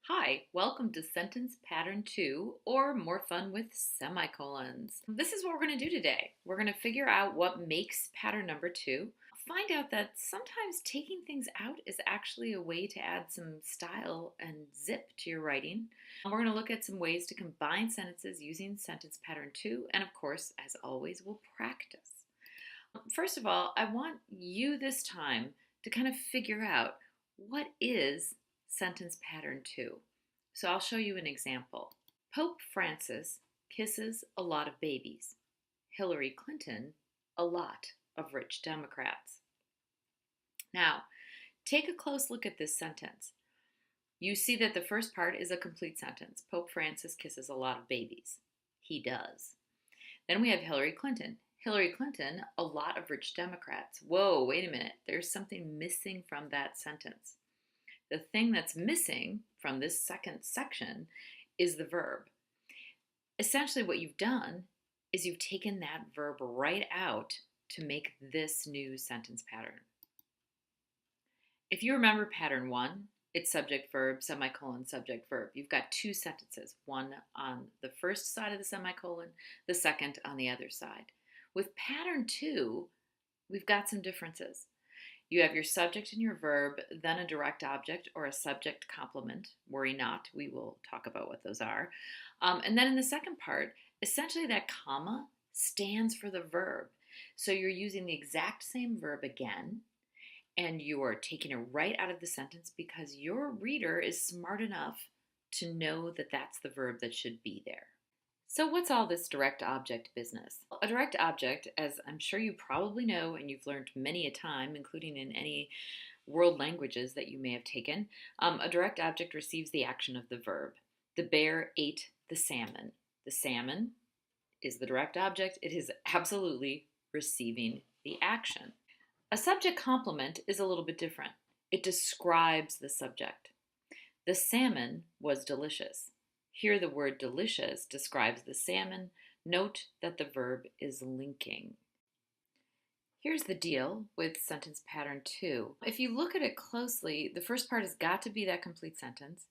Hi, welcome to Sentence Pattern 2, or More Fun with Semicolons. This is what we're going to do today. We're going to figure out what makes pattern number 2, find out that sometimes taking things out is actually a way to add some style and zip to your writing. We're going to look at some ways to combine sentences using Sentence Pattern 2, and of course, as always, we'll practice. First of all, I want you this time to kind of figure out what is sentence pattern 2. So I'll show you an example. Pope Francis kisses a lot of babies. Hillary Clinton, a lot of rich Democrats. Now, take a close look at this sentence. You see that the first part is a complete sentence. Pope Francis kisses a lot of babies. He does. Then we have Hillary Clinton. Hillary Clinton, a lot of rich Democrats. Whoa, wait a minute. There's something missing from that sentence. The thing that's missing from this second section is the verb. Essentially, what you've done is you've taken that verb right out to make this new sentence pattern. If you remember pattern 1, it's subject verb, semicolon, subject verb. You've got two sentences, one on the first side of the semicolon, the second on the other side. With pattern 2, we've got some differences. You have your subject and your verb, then a direct object or a subject complement. Worry not, we will talk about what those are. And then in the second part, essentially that comma stands for the verb. So you're using the exact same verb again, and you are taking it right out of the sentence because your reader is smart enough to know that that's the verb that should be there. So what's all this direct object business? A direct object, as I'm sure you probably know and you've learned many a time, including in any world languages that you may have taken, a direct object receives the action of the verb. The bear ate the salmon. The salmon is the direct object. It is absolutely receiving the action. A subject complement is a little bit different. It describes the subject. The salmon was delicious. Here the word delicious describes the salmon. Note that the verb is linking. Here's the deal with sentence pattern 2. If you look at it closely, the first part has got to be that complete sentence.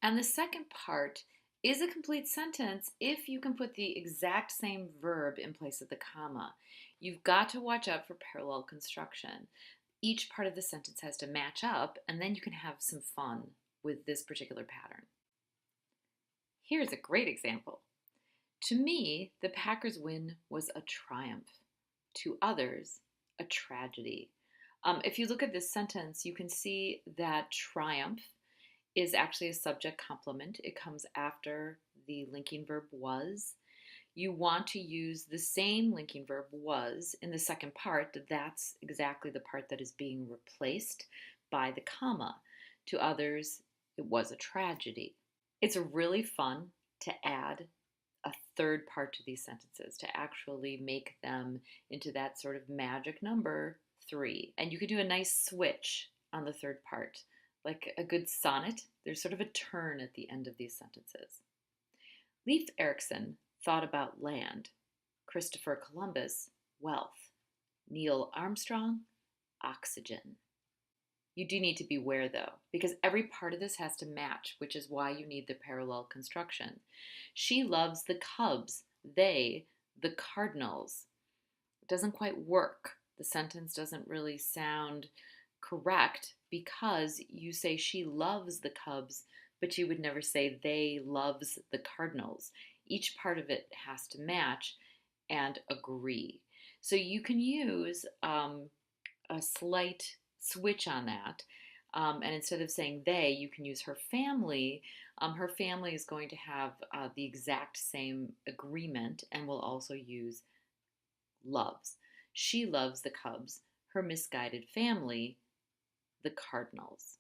And the second part is a complete sentence if you can put the exact same verb in place of the comma. You've got to watch out for parallel construction. Each part of the sentence has to match up, and then you can have some fun with this particular pattern. Here's a great example. To me, the Packers' win was a triumph. To others, a tragedy. If you look at this sentence, you can see that triumph is actually a subject complement. It comes after the linking verb was. You want to use the same linking verb was in the second part. That's exactly the part that is being replaced by the comma. To others, it was a tragedy. It's really fun to add a third part to these sentences, to actually make them into that sort of magic number 3. And you could do a nice switch on the third part. Like a good sonnet, there's sort of a turn at the end of these sentences. Leif Erikson thought about land. Christopher Columbus, wealth. Neil Armstrong, oxygen. You do need to beware though, because every part of this has to match, which is why you need the parallel construction. She loves the Cubs, they, the Cardinals. It doesn't quite work. The sentence doesn't really sound correct because you say she loves the Cubs, but you would never say they loves the Cardinals. Each part of it has to match and agree. So you can use a slight switch on that. And instead of saying they, you can use her family. Her family is going to have the exact same agreement and will also use loves. She loves the Cubs. Her misguided family, the Cardinals.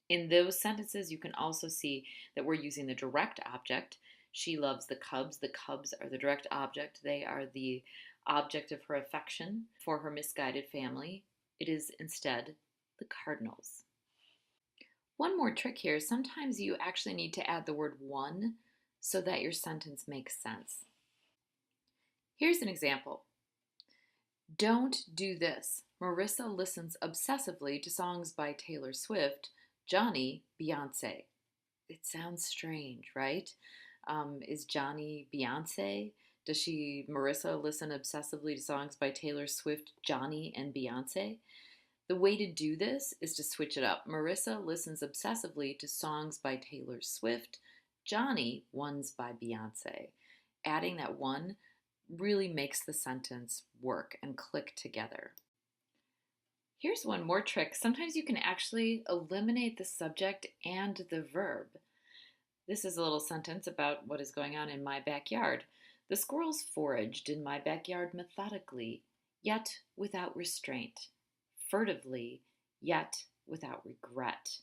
In those sentences, you can also see that we're using the direct object. She loves the Cubs. The Cubs are the direct object. They are the object of her affection. For her misguided family, it is instead the Cardinals. One more trick here. Sometimes you actually need to add the word one so that your sentence makes sense. Here's an example. Don't do this. Marissa listens obsessively to songs by Taylor Swift, Johnny, Beyonce. it sounds strange, right? Is Johnny Beyonce? Does Marissa, listen obsessively to songs by Taylor Swift, Johnny, and Beyonce? The way to do this is to switch it up. Marissa listens obsessively to songs by Taylor Swift, Johnny, ones by Beyonce. Adding that one really makes the sentence work and click together. Here's one more trick. Sometimes you can actually eliminate the subject and the verb. This is a little sentence about what is going on in my backyard. The squirrels foraged in my backyard methodically, yet without restraint, furtively, yet without regret.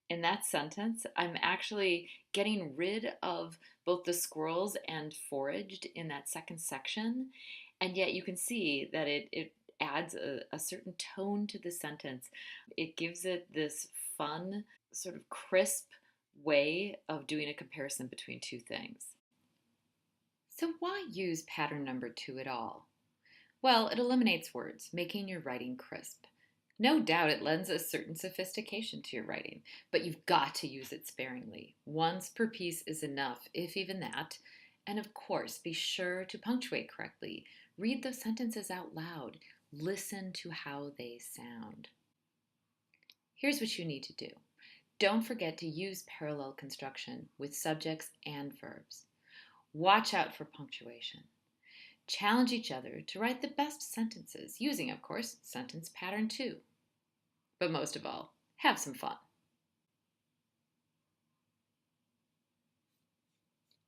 In that sentence, I'm actually getting rid of both the squirrels and foraged in that second section, and yet you can see that it adds a certain tone to the sentence. It gives it this fun, sort of crisp way of doing a comparison between two things. So, why use pattern number 2 at all? Well, it eliminates words, making your writing crisp. No doubt it lends a certain sophistication to your writing, but you've got to use it sparingly. Once per piece is enough, if even that. And of course, be sure to punctuate correctly. Read the sentences out loud. Listen to how they sound. Here's what you need to do. Don't forget to use parallel construction with subjects and verbs. Watch out for punctuation. Challenge each other to write the best sentences using, of course, sentence pattern 2. But most of all, have some fun.